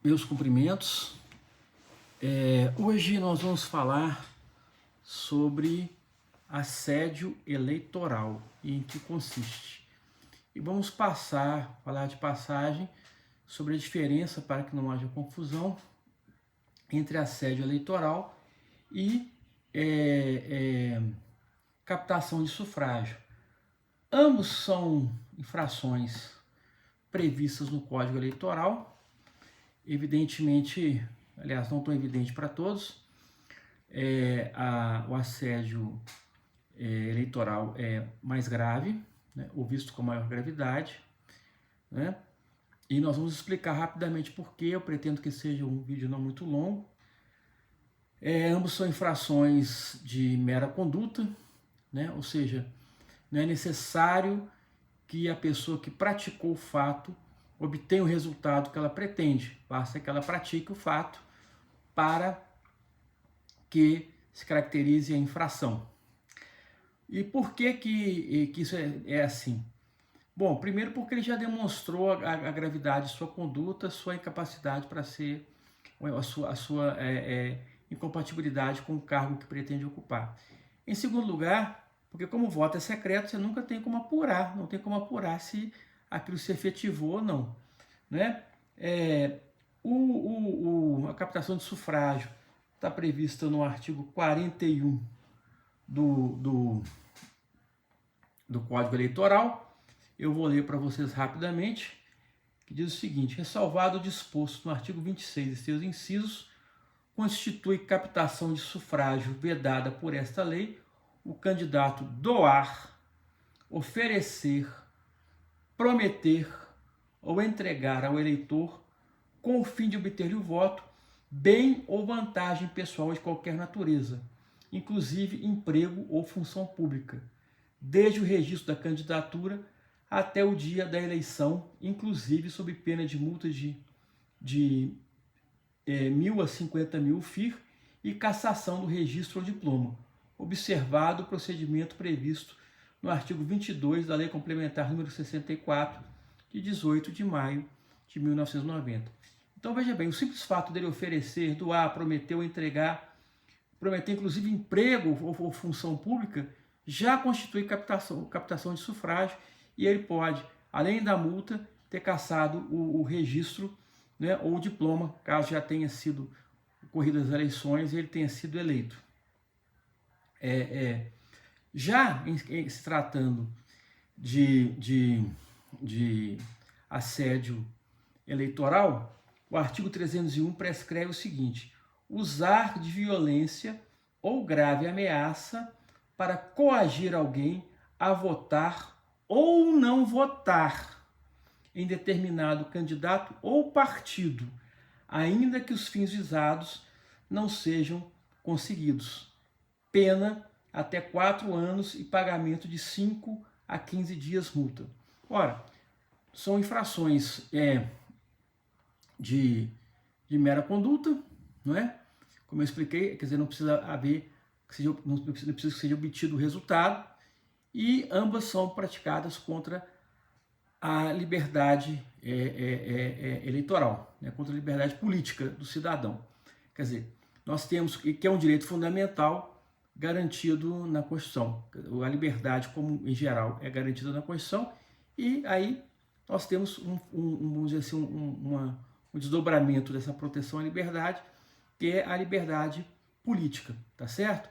Meus cumprimentos. Hoje nós vamos falar sobre assédio eleitoral e em que consiste. E vamos falar de passagem sobre a diferença, para que não haja confusão, entre assédio eleitoral e captação de sufrágio. Ambos são infrações previstas no Código Eleitoral. Evidentemente, aliás, não tão evidente para todos, o assédio eleitoral é mais grave, né, ou visto com maior gravidade, né? E nós vamos explicar rapidamente por quê. Eu pretendo que seja um vídeo não muito longo. Ambos são infrações de mera conduta, né? Ou seja, não é necessário que a pessoa que praticou o fato obtenha o resultado que ela pretende, basta que ela pratique o fato para que se caracterize a infração. E por que isso é assim? Bom, primeiro porque ele já demonstrou a gravidade de sua conduta, sua incapacidade para ser, a sua incompatibilidade com o cargo que pretende ocupar. Em segundo lugar, porque como o voto é secreto, você nunca tem como apurar, não tem como apurar se aquilo se efetivou ou não, né? A captação de sufrágio está prevista no artigo 41 do Código Eleitoral. Eu vou ler para vocês rapidamente, que diz o seguinte: ressalvado o disposto no artigo 26 e seus incisos, constitui captação de sufrágio vedada por esta lei o candidato doar, oferecer, prometer ou entregar ao eleitor, com o fim de obter-lhe o voto, bem ou vantagem pessoal de qualquer natureza, inclusive emprego ou função pública, desde o registro da candidatura até o dia da eleição, inclusive sob pena de multa de 1.000 a 50.000 FIR e cassação do registro ou diploma, observado o procedimento previsto no artigo 22 da Lei Complementar número 64, de 18 de maio de 1990. Então veja bem, o simples fato dele oferecer, doar, prometer ou entregar, prometer inclusive emprego ou função pública, já constitui captação de sufrágio, e ele pode, além da multa, ter cassado o registro, né, ou o diploma, caso já tenha sido ocorridas as eleições e ele tenha sido eleito. Já se tratando de assédio eleitoral, o artigo 301 prescreve o seguinte: usar de violência ou grave ameaça para coagir alguém a votar ou não votar em determinado candidato ou partido, ainda que os fins visados não sejam conseguidos. Pena até 4 anos e pagamento de 5 a 15 dias multa. Ora, são infrações de mera conduta, não é? Como eu expliquei, quer dizer, não precisa que seja obtido o resultado, e ambas são praticadas contra a liberdade eleitoral, né? Contra a liberdade política do cidadão. Quer dizer, nós temos, que é um direito fundamental garantido na Constituição. A liberdade, como em geral, é garantida na Constituição, e aí nós temos vamos dizer assim, um desdobramento dessa proteção à liberdade, que é a liberdade política, tá certo?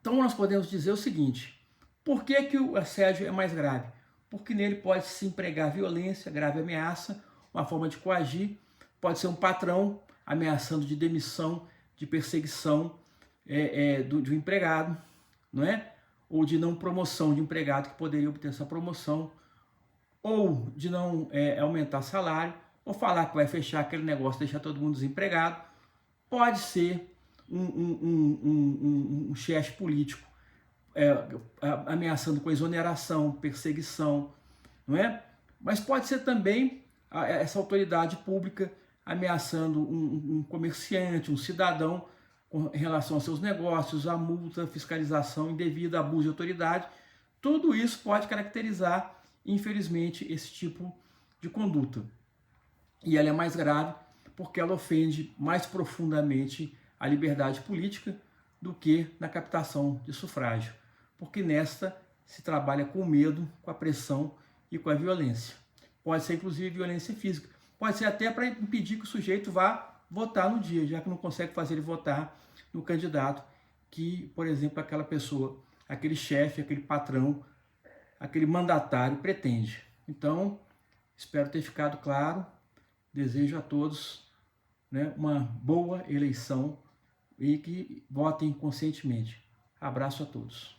Então nós podemos dizer o seguinte: por que o assédio é mais grave? Porque nele pode se empregar violência, grave ameaça, uma forma de coagir, pode ser um patrão ameaçando de demissão, de perseguição do empregado, não é? Ou de não promoção de empregado que poderia obter essa promoção, ou de não aumentar salário, ou falar que vai fechar aquele negócio, deixar todo mundo desempregado. Pode ser um chefe político ameaçando com exoneração, perseguição, não é? Mas pode ser também essa autoridade pública ameaçando um comerciante, um cidadão, em relação aos seus negócios, a multa, fiscalização indevida, abuso de autoridade. Tudo isso pode caracterizar, infelizmente, esse tipo de conduta. E ela é mais grave porque ela ofende mais profundamente a liberdade política do que na captação de sufrágio, porque nesta se trabalha com o medo, com a pressão e com a violência. Pode ser inclusive violência física, pode ser até para impedir que o sujeito vá votar no dia, já que não consegue fazer ele votar no candidato que, por exemplo, aquela pessoa, aquele chefe, aquele patrão, aquele mandatário pretende. Então, espero ter ficado claro. Desejo a todos, né, uma boa eleição e que votem conscientemente. Abraço a todos.